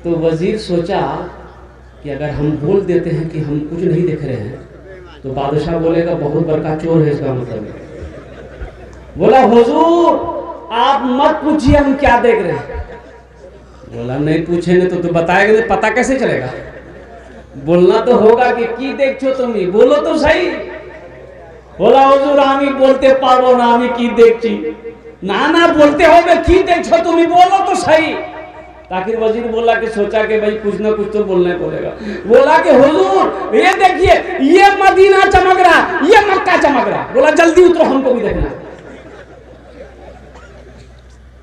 तो वजीर सोचा कि अगर हम बोल देते हैं कि हम कुछ नहीं देख रहे हैं तो बादशाह बोलेगा बहुत बड़का चोर है इसका मतलब। बोला हुजूर आप मत पूछिए हम क्या देख रहे हैं। बोला नहीं पूछेंगे तो बताएगा नहीं, पता कैसे चलेगा? बोलना तो होगा कि की देखो तुम, बोलो तो सही। बोला हुजूर आमी बोलते पारो ना आमी की देखी ना ना बोलते हो मैं की देखो तुम, बोलो तो सही। ताकि वजीर बोला कि सोचा कि भाई कुछ ना कुछ तो बोलना पड़ेगा। बोला कि हुजूर ये देखिए ये मदीना चमक रहा, ये मक्का चमक रहा। बोला जल्दी उतरो हमको भी देखना।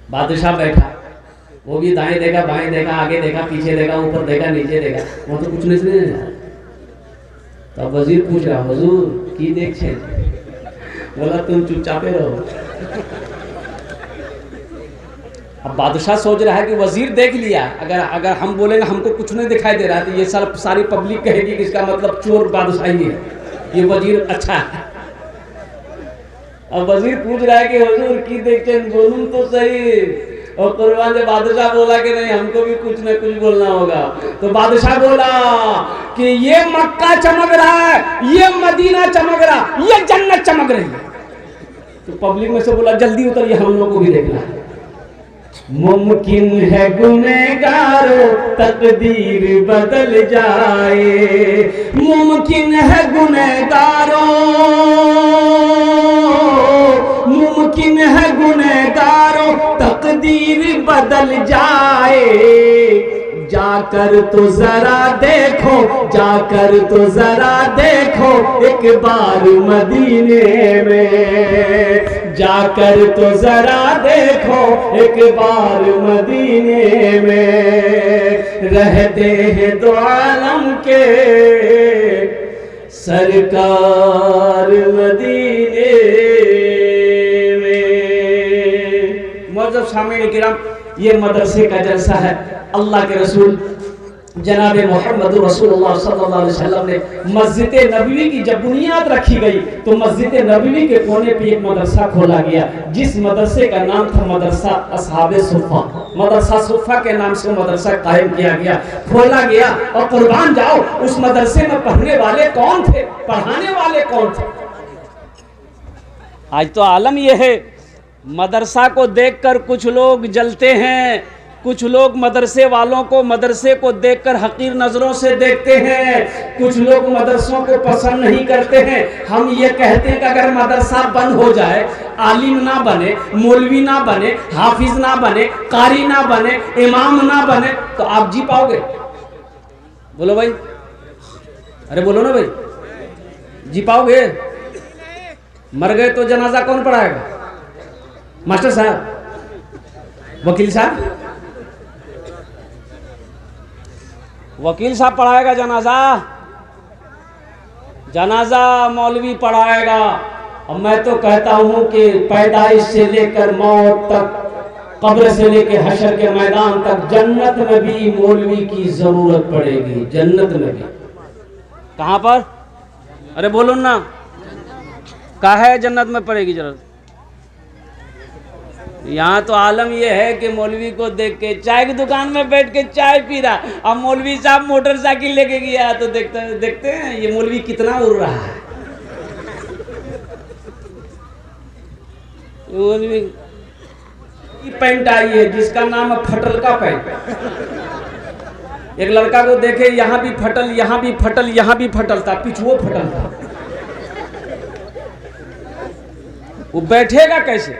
बादशाह बैठा, वो भी दाएं देखा बाएं देखा आगे देखा पीछे देखा ऊपर देखा नीचे देखा, वो तो कुछ नहीं रहा। तब वजीर पूछ रहा हुजूर की देख छे? बोला तुम चुपचापे रहो। अब बादशाह सोच रहा है कि वजीर देख लिया, अगर हम बोलेंगे हमको कुछ नहीं दिखाई दे रहा है तो ये सारी पब्लिक कहेगी कि इसका मतलब चोर बादशाही है, ये वजीर अच्छा है। अब वजीर पूछ रहा है कि हुजूर की देखते बोलूं तो सही। और कुर्बान से बादशाह बोला कि नहीं हमको भी कुछ न कुछ बोलना होगा। तो बादशाह बोला कि ये मक्का चमक रहा है, ये मदीना चमक रहा, ये जन्नत चमक रही है। तो पब्लिक में से बोला जल्दी उतरिए हम लोग को भी देखना है। मुमकिन है गुनहगारों तकदीर बदल जाए, मुमकिन है गुनहगारों, मुमकिन है गुनहगारों तकदीर बदल जाए। जाकर तो जरा देखो, जाकर तो जरा देखो एक बार मदीने में, जाकर तो जरा देखो एक बार मदीने में। रहते हैं दो आलम के सरकार मदीने में। मौजूद सामने किराम ये मदरसे का जलसा है। अल्लाह के रसूल जनाब मोहम्मद रसूलुल्लाह सल्लल्लाहु अलैहि वसल्लम ने मस्जिद नबवी की जब बुनियाद रखी गई तो मस्जिद नबवी के कोने पे एक मदरसा खोला गया, जिस मदरसे का नाम था मदरसा असहाबे सुफ़ा। मदरसा सुफ़ा के नाम से मदरसा कायम किया गया, खोला गया। और कुर्बान जाओ उस मदरसे में पढ़ने वाले कौन थे, पढ़ाने वाले कौन थे? आज तो आलम यह है, मदरसा को देखकर कुछ लोग जलते हैं, कुछ लोग मदरसे वालों को मदरसे को देखकर हकीर नज़रों से देखते हैं, कुछ लोग मदरसों को पसंद नहीं करते हैं। हम ये कहते हैं कि अगर मदरसा बंद हो जाए, आलिम ना बने, मौलवी ना बने, हाफिज ना बने, कारी ना बने, इमाम ना बने तो आप जी पाओगे? बोलो भाई, अरे बोलो ना भाई, जी पाओगे? मर गए तो जनाजा कौन पढ़ाएगा? मास्टर साहब, वकील साहब, वकील साहब पढ़ाएगा जनाजा, जनाजा मौलवी पढ़ाएगा। और मैं तो कहता हूं कि पैदाइश से लेकर मौत तक, कब्र से लेकर हशर के मैदान तक जन्नत में भी मौलवी की जरूरत पड़ेगी। जन्नत में भी। कहां पर? अरे बोलो ना, कहा है जन्नत में पड़ेगी जरूरत? यहाँ तो आलम ये है कि मौलवी को देख के चाय की दुकान में बैठ के चाय पी रहा, अब मौलवी साहब मोटरसाइकिल लेके गया तो देखते हैं ये मौलवी कितना उड़ रहा है। मौलवी की पैंट आई है जिसका नाम है फटल का पैंट। एक लड़का को देखे यहाँ भी फटल, यहाँ भी फटल, यहाँ भी फटल था, पिछुओ फटल था। वो बैठेगा कैसे?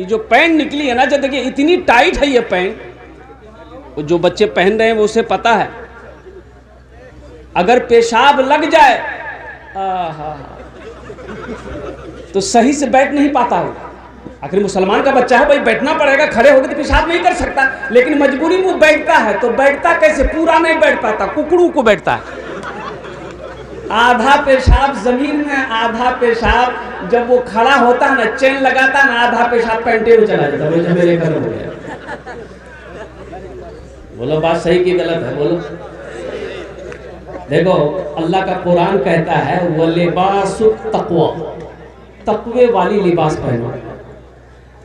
ये जो पैंट निकली है ना, जो देखिए इतनी टाइट है ये पैंट, वो जो बच्चे पहन रहे हैं वो उसे पता है, अगर पेशाब लग जाए तो सही से बैठ नहीं पाता हो। आखिर मुसलमान का बच्चा है भाई, बैठना पड़ेगा, खड़े होकर तो पेशाब नहीं कर सकता, लेकिन मजबूरी में बैठता है। तो बैठता कैसे? पूरा नहीं बैठ पाता, कुकड़ू को बैठता है। आधा पेशाब जमीन में, आधा पेशाब जब वो खड़ा होता है ना, चेन लगाता है ना, आधा पेशाब पैंटे में चला जाता है। मेरे घर हो गया। बोलो बात सही की गलत है? बोलो। देखो अल्लाह का कुरान कहता है वो लिबासु तक़वा, तक़वे वाली लिबास पहनो।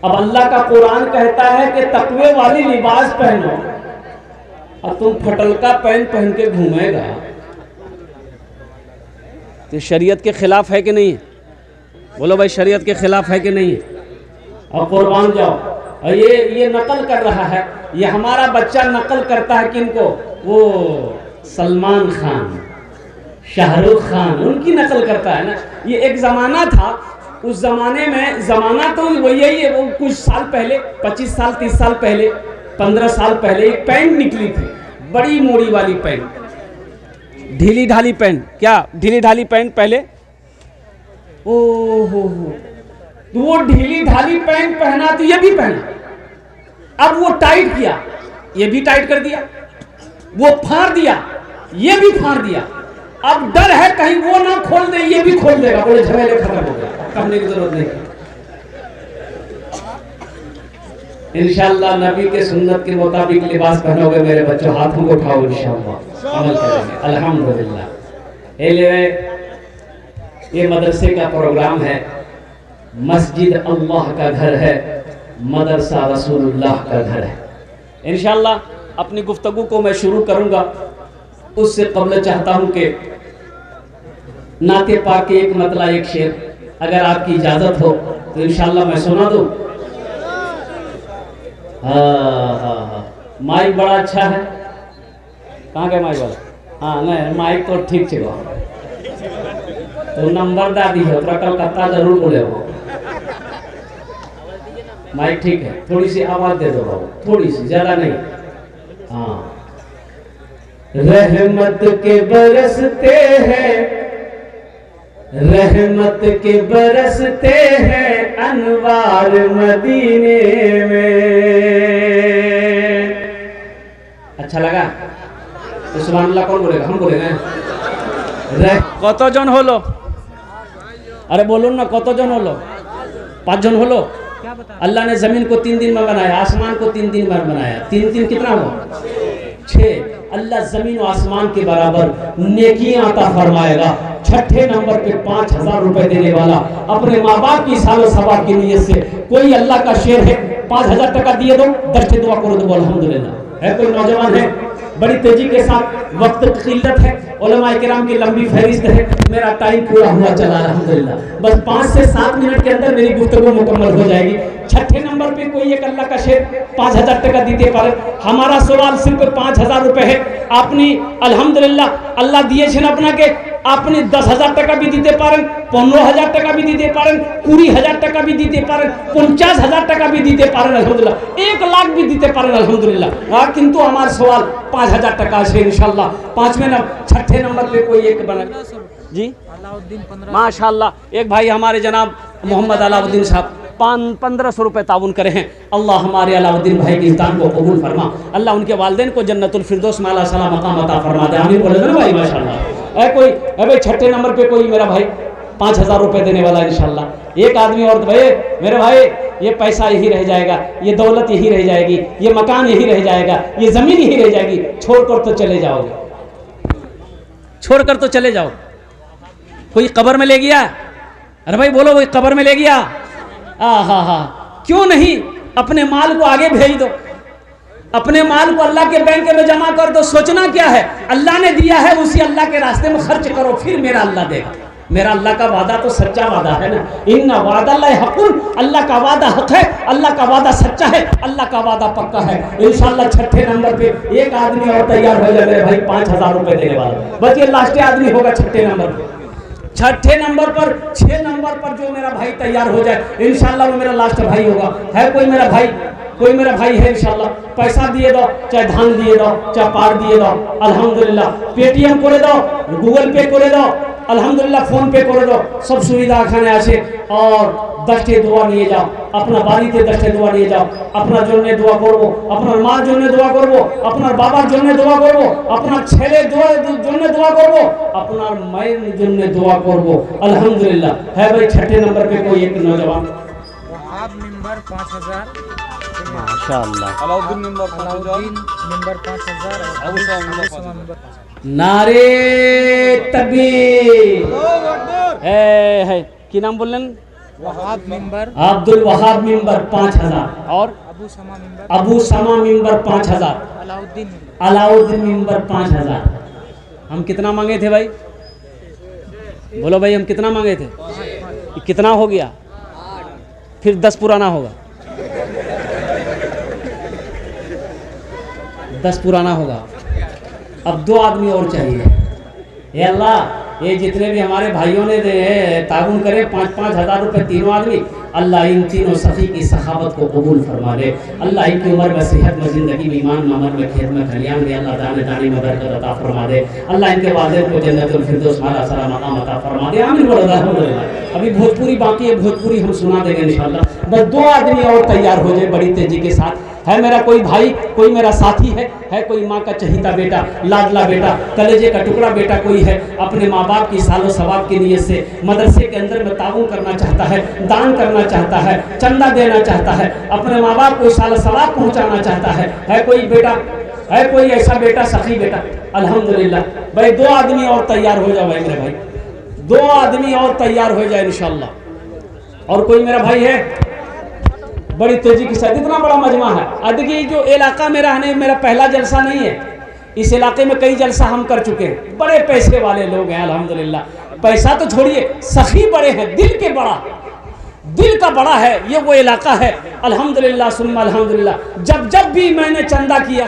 अब अल्लाह का कुरान कहता है कि तक़वे वाली लिबास पहनो, और तुम फटल का पैंट पहन के घूमेगा तो शरीयत के खिलाफ है कि नहीं है? बोलो भाई, शरीयत के खिलाफ है कि नहीं है? और कुर्बान जाओ। और ये नकल कर रहा है, ये हमारा बच्चा नकल करता है किनको? वो सलमान खान, शाहरुख खान, उनकी नकल करता है ना। ये एक ज़माना था, उस ज़माने में, ज़माना तो वही है, वो कुछ साल पहले, 25 साल 30 साल पहले, 15 साल पहले एक पैंट निकली थी, बड़ी मोड़ी वाली पैंट, ढीली ढाली पैंट। क्या ढीली ढाली पैंट पहले? ओहो, तो वो ढीली ढाली पैंट पहना तो ये भी पहना। अब वो टाइट किया, ये भी टाइट कर दिया, वो फाड़ दिया, ये भी फाड़ दिया। अब डर है कहीं वो ना खोल दे, ये भी खोल देगा। बोले झमेले खत्म हो गया, करने की जरूरत नहीं। इंशाअल्लाह नबी के सुन्नत के मुताबिक लिबास पहनोगे मेरे बच्चों, हाथों को उठाओ, इंशाअल्लाह अमल करेंगे। अल्हम्दुलिल्लाह। ये मदरसे का प्रोग्राम है, मस्जिद अल्लाह का घर है, मदरसा रसूलुल्लाह का घर है। इंशाअल्लाह अपनी गुफ्तगू को मैं शुरू करूंगा, उससे कबल चाहता हूं कि नाते पाक के एक मतला एक शेर, अगर आपकी इजाजत हो तो इंशाअल्लाह मैं सुना दूं। हाँ, माइक बड़ा अच्छा है। कहाँ गए माइक वाला? हाँ नहीं, माइक तो ठीक चलो, तो नंबर दादी है, कलकत्ता जरूर बोले हो। माइक ठीक है, थोड़ी सी आवाज दे दो बाबू, थोड़ी सी, ज्यादा नहीं। हाँ। रहमत के बरसते हैं, रहमत के बरसते हैं अनवार मदीने में। अच्छा लगा तो सुभान अल्लाह कौन बोलेगा? हम बोलेंगे। কতজন হলো? अरे बोलो ना, কতজন হলো? 5 जन হলো। अल्लाह ने जमीन को 3 दिन में बनाया, आसमान को 3 दिन में बनाया। 3 कितना हुआ? 6। अल्लाह जमीन और आसमान के बराबर नेकियां अता फरमाएगा। छठे नंबर पे 5000 रुपए देने वाला, अपने माँ बाप की सालो सवाब की नीयत से। कोई अल्लाह का शेर है, 5000 टका दिए दो, दर्ज दुआ करो दो, अल्हम्दुलिल्लाह। है कोई नौजवान है, बड़ी तेजी के साथ, वक्त किल्लत है, उलमा किराम की लंबी फहरिस्त है, मेरा टाइम पूरा हुआ चला अल्हम्दुलिल्लाह। बस 5 से 7 मिनट के अंदर मेरी गुफ्तगू मुकम्मल हो जाएगी। छठे नंबर पे कोई एक अल्लाह का शेर 5000 टका दीते पर, हमारा सवाल सिर्फ 5000 रुपए है। अपनी अल्हम्दुलिल्लाह अल्लाह दिए छे अपना के, अपनी 10,000 टका भी दीते पारें, 15,000 टका भी दीते पारें, 20,000 टका भी दीते पारें, 50,000 टका भी दीते पारें अल्हम्दुलिल्लाह, 1 लाख भी दीते पारें अल्हम्दुलिल्लाह। किंतु हमारा सवाल 5,000 टका से इंशाल्लाह। 5वें नंबर, छठे नंबर पे कोई एक बना जी, माशाल्लाह। एक भाई हमारे जनाब मोहम्मद अलाउद्दीन साहब 1500 रुपए ताउन करे हैं। अल्लाह हमारे अलाउद्दीन भाई की इंसान को कबूल फरमा, अल्लाह उनके वालिदैन को जन्नतुल फिरदौस में सलाम मकाम अता फरमा दे। आमीन बोले ना भाई, माशाल्लाह। कोई भाई छठे नंबर पे कोई मेरा भाई 5000 रुपए देने वाला इंशाल्लाह। एक आदमी और, भाई मेरे भाई ये पैसा यही रह जाएगा, ये दौलत यही रह जाएगी, ये मकान यही रह जाएगा, ये जमीन यही रह जाएगी, छोड़कर तो चले जाओगे, छोड़कर तो चले जाओ। कोई कब्र में ले गया? अरे भाई बोलो, कोई कब्र में ले गया? हा, क्यों नहीं? अपने माल को आगे भेज दो, अपने माल को अल्लाह के बैंक में जमा कर दो। सोचना क्या है, अल्लाह ने दिया है उसी अल्लाह के रास्ते में खर्च करो, फिर मेरा अल्लाह देगा। मेरा अल्लाह का वादा तो सच्चा वादा है ना, इन्ना वादा हक़ुन, अल्लाह का वादा हक है, अल्लाह का वादा सच्चा है, अल्लाह का वादा पक्का है। इंशाअल्लाह छठे नंबर पे एक आदमी और तैयार हो जाए मेरे भाई, 5000 रुपए देने वाला, बस ये लास्ट आदमी होगा छठे नंबर पे। छठे नंबर पर 6 नंबर पर जो मेरा भाई तैयार हो जाए इंशाअल्लाह वो मेरा लास्ट भाई होगा। है कोई मेरा भाई, कोई मेरा भाई है इंशाअल्लाह, पैसा दिए दो, चाहे धान दिए दो, चाहे पार दिए दो, अल्हम्दुलिल्लाह पेटीएम करे दो, गूगल पे करे दो, अल्हम्दुलिल्लाह फोन पे करे दो, सब सुविधा खाने आसे। और 10टे दुआ নিয়ে যাও, আপনার বাড়িতে 10टे दुआ নিয়ে যাও, আপনার জন্য দোয়া করব, আপনার মার জন্য দোয়া করব, আপনার বাবার জন্য দোয়া করব, আপনার ছেলের জন্য দোয়া করব, আপনার মায়ের জন্য দোয়া করব। अल्हम्दुलिल्लाह। है भाई छठे नंबर पे कोई एक नौजवान वहाब मेंबर 5000, माशाअल्लाह, अलाउद्दीन मेंबर 5000, अलाउद्दीन मेंबर 5000, अबू समा मेंबर 5000। नारे तकबीर। है কি নাম বললেন? वहाब मेंबर, अब्दुल वहाब मेंबर 5000 और अबू समा मेंबर, अबू समा member 5000, Alauddin member. Alauddin member 5000। हम कितना मांगे थे भाई? बोलो भाई, हम कितना मांगे थे? ये कितना हो गया? फिर 10 पुराना होगा, 10 पुराना होगा। अब 2 आदमी और चाहिए। हे अल्लाह, ये जितने भी हमारे भाइयों ने ताउन करे 5-5 हज़ार रुपये तीनों आदमी, अल्लाह इन तीनों सफ़ी की सखावत को कबूल फरमा ले। अल्लाह इनकी उम्र में सेहत में, ज़िंदगी में, ईमान में, अमल में, खेत में, खलियान में अल्लाह दाने दाने में बरकत अता फरमा दे। अल्लाह इनके वालिदैन को जन्नतुल फिरदौस माला सला मकाम अता फरमा दे। आमीन बोलो अल्हम्दुलिल्लाह। अभी भोजपुरी बाकी है, भोजपुरी हम सुना देंगे इंशाअल्लाह। बस 2 आदमी और तैयार हो जाए बड़ी तेजी के साथ। है मेरा कोई भाई, कोई मेरा साथी है कोई माँ का चहीता बेटा, लाडला बेटा, कलेजे का टुकड़ा बेटा कोई है, अपने माँ बाप की सालो सवाब की नीयत से मदरसे के अंदर में ताउन करना चाहता है, दान करना चाहता है, चंदा देना चाहता है, अपने माँ बाप को सालो सवाब पहुँचाना चाहता है कोई बेटा, है कोई ऐसा बेटा, सखी बेटा? अल्हम्दुलिल्लाह। भाई 2 आदमी और तैयार हो जाओ भाई, मेरे भाई 2 आदमी और तैयार हो जाए इंशाअल्लाह। और कोई मेरा भाई है? बड़ी तेजी के साथ, इतना बड़ा मजमा है। देखिए, जो इलाका में रहने मेरा पहला जलसा नहीं है, इस इलाके में कई जलसा हम कर चुके हैं। बड़े पैसे वाले लोग हैं अल्हम्दुलिल्लाह। पैसा तो छोड़िए, सखी बड़े हैं, दिल के बड़ा, दिल का बड़ा है ये वो इलाका है अल्हम्दुलिल्लाह सुम्मा अल्हम्दुलिल्लाह। जब जब भी मैंने चंदा किया